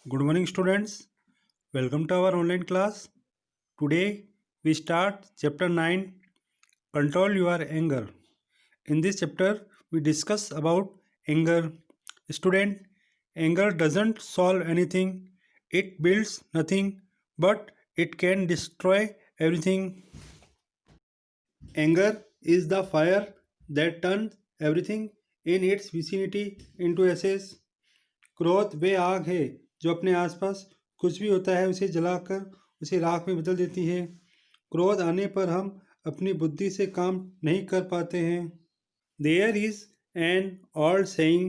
Good morning, students. Welcome to our online class. Today we start chapter 9 Control Your Anger. In this chapter, we discuss about anger. Student, anger doesn't solve anything, it builds nothing, but it can destroy everything. Anger is the fire that turns everything in its vicinity into ashes. क्रोध वे आग है जो अपने आसपास कुछ भी होता है उसे जलाकर उसे राख में बदल देती है। क्रोध आने पर हम अपनी बुद्धि से काम नहीं कर पाते हैं। There is an old saying,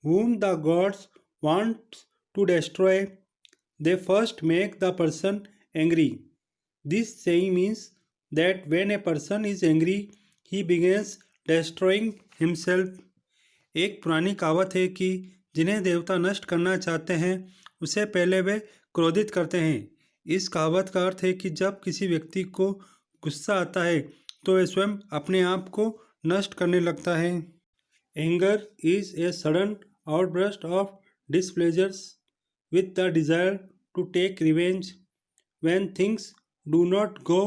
whom the gods want to destroy, they first make the person angry. This saying means that when a person is angry, he begins destroying himself. एक पुरानी कहावत है कि जिन्हें देवता नष्ट करना चाहते हैं उसे पहले वे क्रोधित करते हैं। इस कहावत का अर्थ है कि जब किसी व्यक्ति को गुस्सा आता है तो वह स्वयं अपने आप को नष्ट करने लगता है। Anger is a sudden outburst of displeasures with the desire to take revenge. When things do not go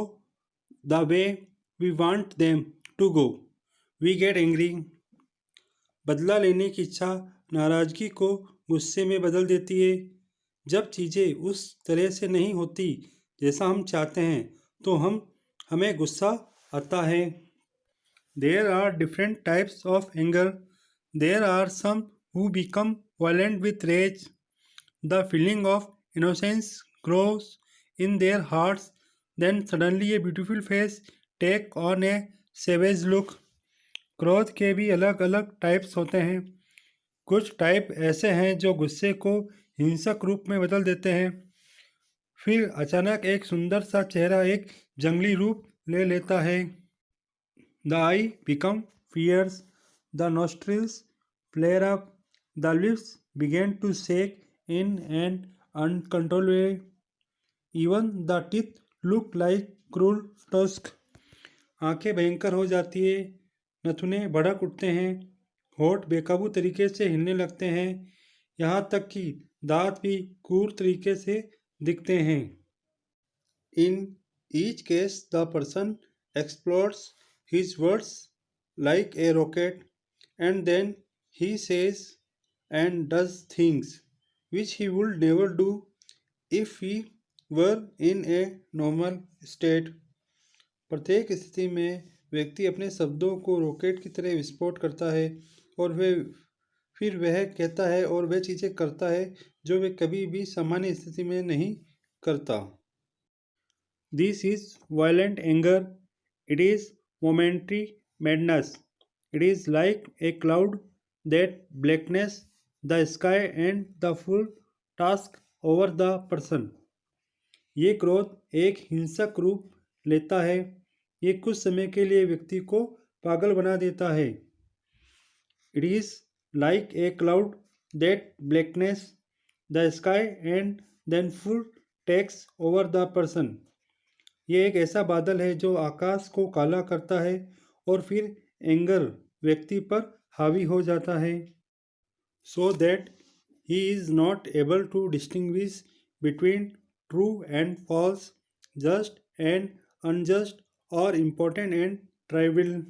the way we want them to go, we get angry. बदला लेने की इच्छा नाराज़गी को गुस्से में बदल देती है। जब चीज़ें उस तरह से नहीं होती जैसा हम चाहते हैं तो हमें गुस्सा आता है। There are different types of anger. There are some who become violent with rage. The feeling of innocence grows in their hearts, then suddenly a beautiful face take on a savage look. क्रोध के भी अलग अलग types होते हैं। कुछ type ऐसे हैं जो गुस्से को हिंसक रूप में बदल देते हैं, फिर अचानक एक सुंदर सा चेहरा एक जंगली रूप ले लेता है। The eye become fierce, the nostrils flare up, the lips begin to shake in an uncontrolled way, even the teeth look like cruel tusk. आंखें भयंकर हो जाती है, नथुने भड़क उठते हैं, होठ बेकाबू तरीके से हिलने लगते हैं, यहाँ तक कि दांत भी क्रूर तरीके से दिखते हैं। In each case the person explores his words like a rocket, and then he says and does things which he would never do if he were in a normal state. प्रत्येक स्थिति में व्यक्ति अपने शब्दों को रॉकेट की तरह विस्फोट करता है और फिर वह कहता है और वह चीज़ें करता है जो वह कभी भी सामान्य स्थिति में नहीं करता। This is violent anger, it is momentary madness, it is like a cloud that blackness the sky and the full task over the person. ये क्रोध एक हिंसक रूप लेता है, ये कुछ समय के लिए व्यक्ति को पागल बना देता है। It is like a cloud that blackness the sky and then full takes over the person. ये एक ऐसा बादल है जो आकाश को काला करता है और फिर एंगर व्यक्ति पर हावी हो जाता है, so that he is not able to distinguish between true and false, just and unjust और इम्पोर्टेंट एंड ट्राइविल।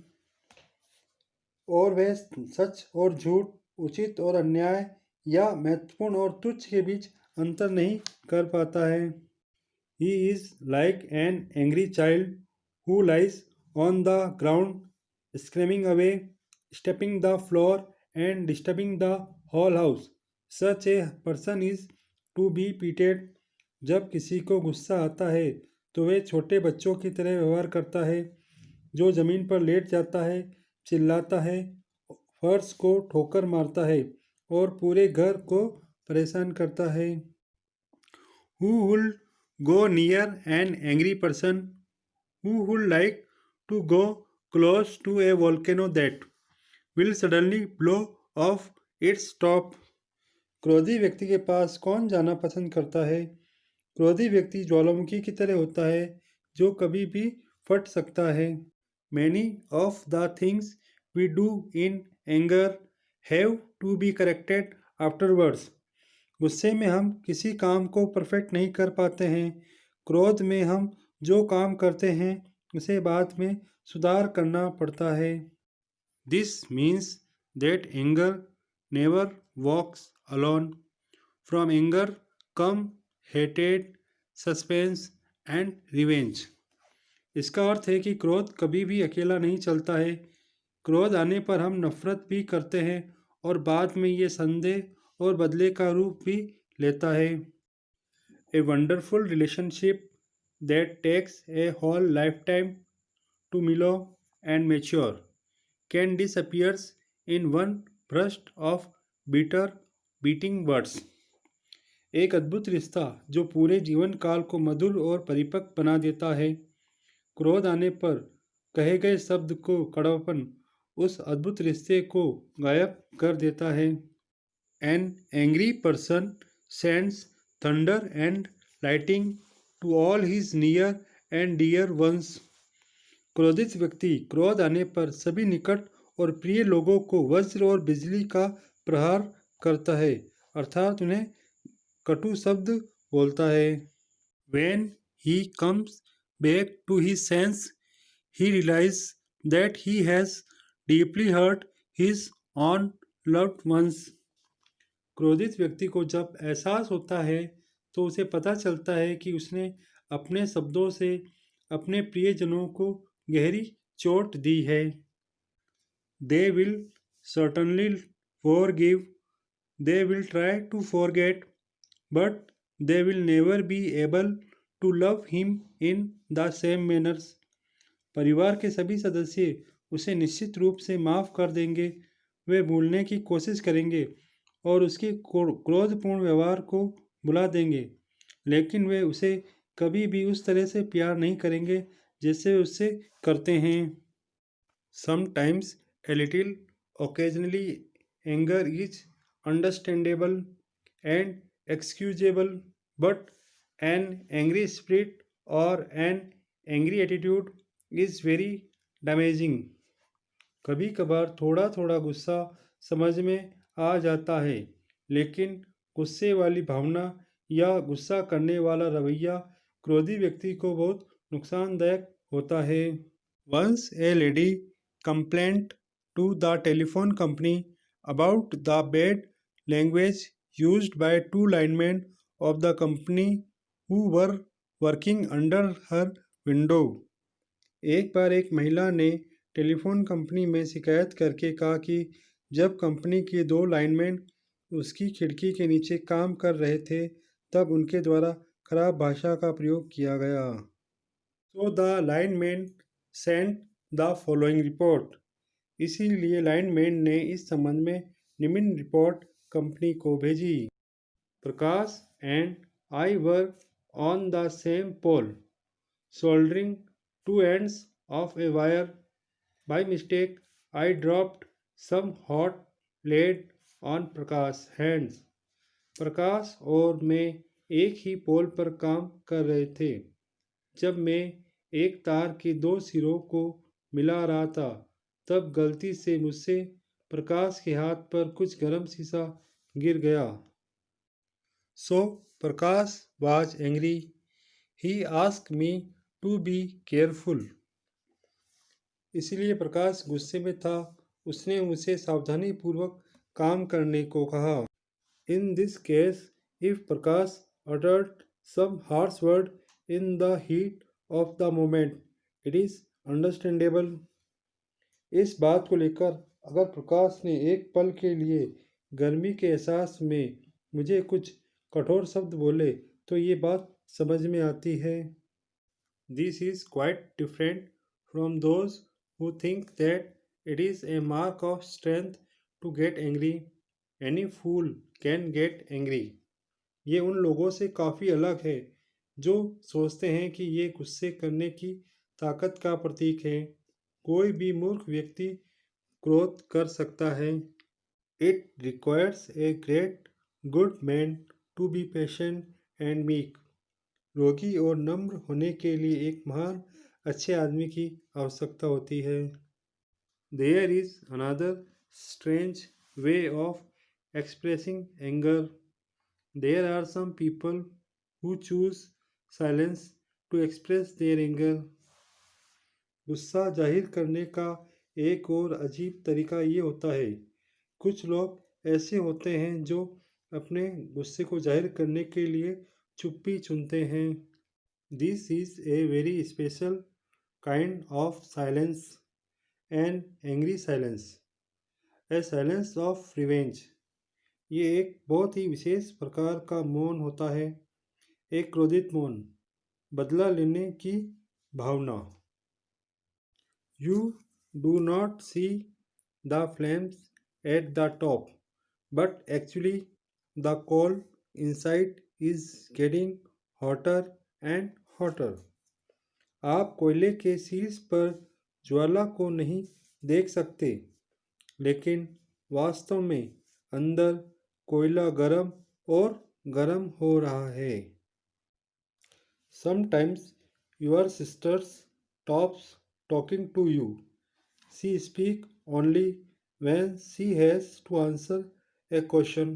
और वह सच और झूठ, उचित और अन्याय या महत्वपूर्ण और तुच्छ के बीच अंतर नहीं कर पाता है। He is like an angry child who lies on the ground screaming away, stepping the floor and disturbing the whole house. Such a person is to be pitied. जब किसी को गुस्सा आता है तो वह छोटे बच्चों की तरह व्यवहार करता है, जो ज़मीन पर लेट जाता है, चिल्लाता है, फर्श को ठोकर मारता है और पूरे घर को परेशान करता है। Who would go near an angry person? Who would like to go close to a volcano that will suddenly blow off its top? क्रोधी व्यक्ति के पास कौन जाना पसंद करता है? क्रोधी व्यक्ति ज्वालामुखी की तरह होता है जो कभी भी फट सकता है। Many of the things we do in anger have to be corrected afterwards. गुस्से में हम किसी काम को परफेक्ट नहीं कर पाते हैं। क्रोध में हम जो काम करते हैं उसे बाद में सुधार करना पड़ता है। This means that anger never walks alone. From anger come हेटेड, सस्पेंस एंड रिवेंज। इसका अर्थ है कि क्रोध कभी भी अकेला नहीं चलता है। क्रोध आने पर हम नफरत भी करते हैं और बाद में ये संदेह और बदले का रूप भी लेता है। A wonderful relationship that takes a whole life time to mellow and mature can disappears in one burst of bitter biting words. एक अद्भुत रिश्ता जो पूरे जीवन काल को मधुर और परिपक्व बना देता है। क्रोध आने पर कहे गए शब्द को कड़वापन उस अद्भुत रिश्ते को गायब कर देता है। An angry person sends thunder and lighting to all his near and dear ones. क्रोधित व्यक्ति क्रोध आने पर सभी निकट और प्रिय लोगों को वज्र और बिजली का प्रहार करता है, अर्थात उन्हें कटु शब्द बोलता है। When he comes back to his sense, he realizes that he has deeply hurt his own loved ones. क्रोधित व्यक्ति को जब एहसास होता है तो उसे पता चलता है कि उसने अपने शब्दों से अपने प्रियजनों को गहरी चोट दी है। They will certainly forgive, they will try to forget, but they will never be able to love him in the same manners. परिवार के सभी सदस्य उसे निश्चित रूप से माफ़ कर देंगे। वे भूलने की कोशिश करेंगे और उसके क्रोधपूर्ण व्यवहार को भुला देंगे, लेकिन वे उसे कभी भी उस तरह से प्यार नहीं करेंगे जैसे वे उससे करते हैं। Sometimes a little occasionally anger is understandable and excusable, but an angry spirit or an angry attitude is very damaging. कभी कभार थोड़ा थोड़ा गुस्सा समझ में आ जाता है, लेकिन गुस्से वाली भावना या गुस्सा करने वाला रवैया क्रोधी व्यक्ति को बहुत नुकसानदायक होता है। Once a lady complained to the telephone company about the bad language used by two linemen of the company who were working under her window. एक बार एक महिला ने टेलीफोन कंपनी में शिकायत करके कहा कि जब कंपनी के दो लाइनमैन उसकी खिड़की के नीचे काम कर रहे थे तब उनके द्वारा खराब भाषा का प्रयोग किया गया। So the lineman sent the following report. इसीलिए लाइनमैन ने इस संबंध में निम्न रिपोर्ट कंपनी को भेजी। Prakash and I work on the same pole, soldering two ends of a wire. By mistake, I dropped some hot lead on Prakash's hands. प्रकाश और मैं एक ही पोल पर काम कर रहे थे। जब मैं एक तार के दो सिरों को मिला रहा था तब गलती से मुझसे प्रकाश के हाथ पर कुछ गर्म शीशा गिर गया। So Prakash was angry. He asked me to be careful. इसलिए प्रकाश गुस्से में था। उसने मुझसे सावधानी पूर्वक काम करने को कहा। In this case if Prakash uttered some harsh word in the heat of the moment, it is understandable. इस बात को लेकर अगर प्रकाश ने एक पल के लिए गर्मी के एहसास में मुझे कुछ कठोर शब्द बोले तो ये बात समझ में आती है। This is quite different from those who think that it is a mark of strength to get angry. Any fool can get angry. ये उन लोगों से काफ़ी अलग है जो सोचते हैं कि ये गुस्से करने की ताकत का प्रतीक है। कोई भी मूर्ख व्यक्ति क्रोध कर सकता है। It requires a great good man to be patient and meek. रोगी और नम्र होने के लिए एक महान अच्छे आदमी की आवश्यकता होती है। There is another strange way of expressing anger. There are some people who choose silence to express their anger. गुस्सा जाहिर करने का एक और अजीब तरीका ये होता है, कुछ लोग ऐसे होते हैं जो अपने गुस्से को जाहिर करने के लिए चुप्पी चुनते हैं। This is a very special kind of silence, an angry silence, a silence of revenge. ये एक बहुत ही विशेष प्रकार का मौन होता है, एक क्रोधित मौन, बदला लेने की भावना। You do not see the flames at the top, but actually the coal inside is getting hotter and hotter. आप कोयले के शीर्ष पर ज्वाला को नहीं देख सकते, लेकिन वास्तव में अंदर कोयला गर्म और गर्म हो रहा है। Sometimes your sister stops talking to you. She speaks only when she has to answer a question,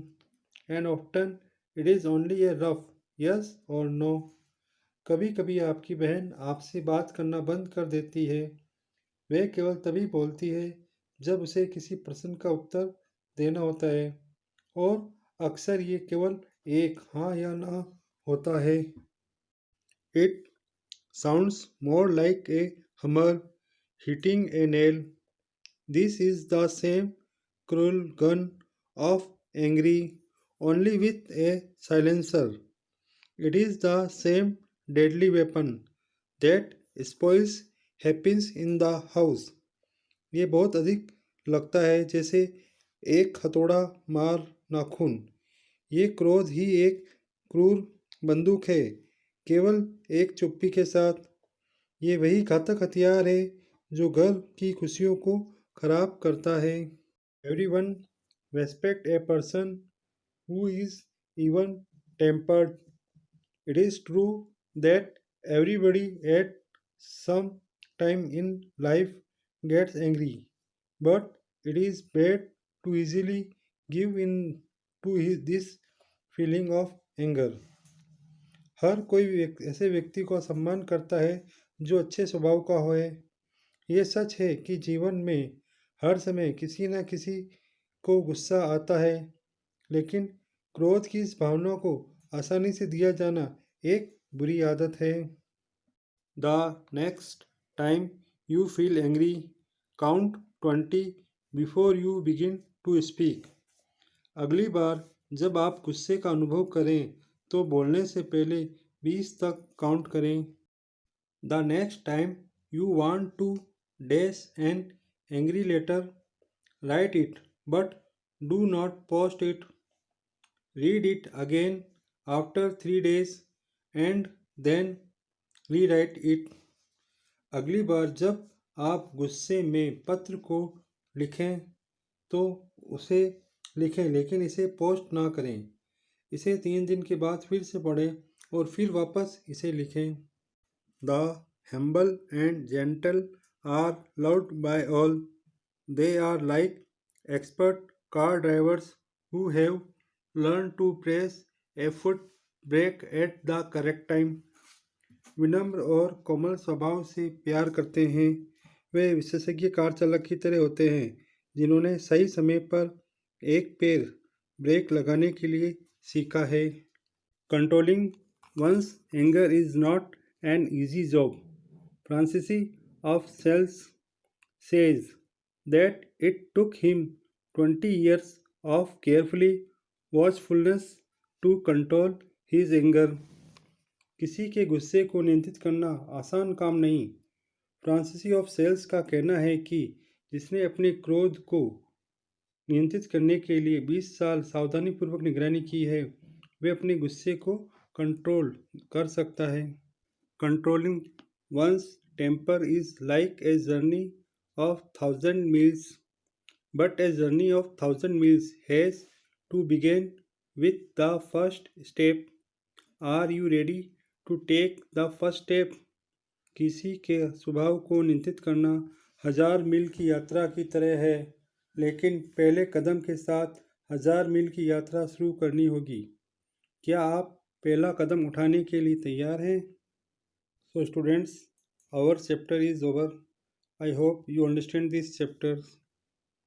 and often it is only a rough yes or no. कभी कभी आपकी बहन आपसे बात करना बंद कर देती है। वह केवल तभी बोलती है जब उसे किसी प्रश्न का उत्तर देना होता है, और अक्सर ये केवल एक हाँ या ना होता है। It sounds more like a hammer hitting a nail. This is the same cruel gun of angry, only with a silencer. It is the same deadly weapon that spoils happiness in the house. ये बहुत अधिक लगता है जैसे एक हथौड़ा मार नाखून। ये क्रोध ही एक क्रूर बंदूक है, केवल एक चुप्पी के साथ। ये वही घातक हथियार है जो घर की खुशियों को खराब करता है। Everyone respect a person who is even tempered. It is true that everybody at some time in life gets angry, but it is bad to easily give in to this feeling of anger. हर कोई ऐसे व्यक्ति को सम्मान करता है जो अच्छे स्वभाव का होए। ये सच है कि जीवन में हर समय किसी न किसी को गुस्सा आता है, लेकिन क्रोध की इस भावना को आसानी से दिया जाना एक बुरी आदत है। The next time you feel angry, count 20 before you begin to speak. अगली बार जब आप गुस्से का अनुभव करें तो बोलने से पहले 20 तक काउंट करें। The next time you want to dash an angry letter, write it but do not post it. Read it again after 3 days and then rewrite it. अगली बार जब आप गुस्से में पत्र को लिखें तो उसे लिखें, लेकिन इसे पोस्ट ना करें। इसे 3 दिन के बाद फिर से पढ़ें और फिर वापस इसे लिखें। The humble and gentle are loved by all. They are like expert car drivers who have learned to press a foot brake at the correct time. विनम्र और कोमल स्वभाव से प्यार करते हैं। वे विशेषज्ञ कार चालक की तरह होते हैं जिन्होंने सही समय पर एक पैर ब्रेक लगाने के लिए सीखा है। Controlling one's anger is not an easy job. Francis of Sales says that it took him 20 years of carefully watchfulness to control his anger. किसी के गुस्से को नियंत्रित करना आसान काम नहीं। फ्रांसीसी ऑफ सेल्स का कहना है कि जिसने अपने क्रोध को नियंत्रित करने के लिए 20 साल सावधानीपूर्वक निगरानी की है, वे अपने गुस्से को कंट्रोल कर सकता है। Controlling one's temper is like a journey of 1,000 miles, but a journey of 1,000 miles has to begin with the first step. Are you ready to take the first step? किसी के स्वभाव को नियंत्रित करना 1000 मील की यात्रा की तरह है, लेकिन पहले कदम के साथ 1000 मील की यात्रा शुरू करनी होगी। क्या आप पहला कदम उठाने के लिए तैयार हैं? So students, our chapter is over. I hope you understand this chapter.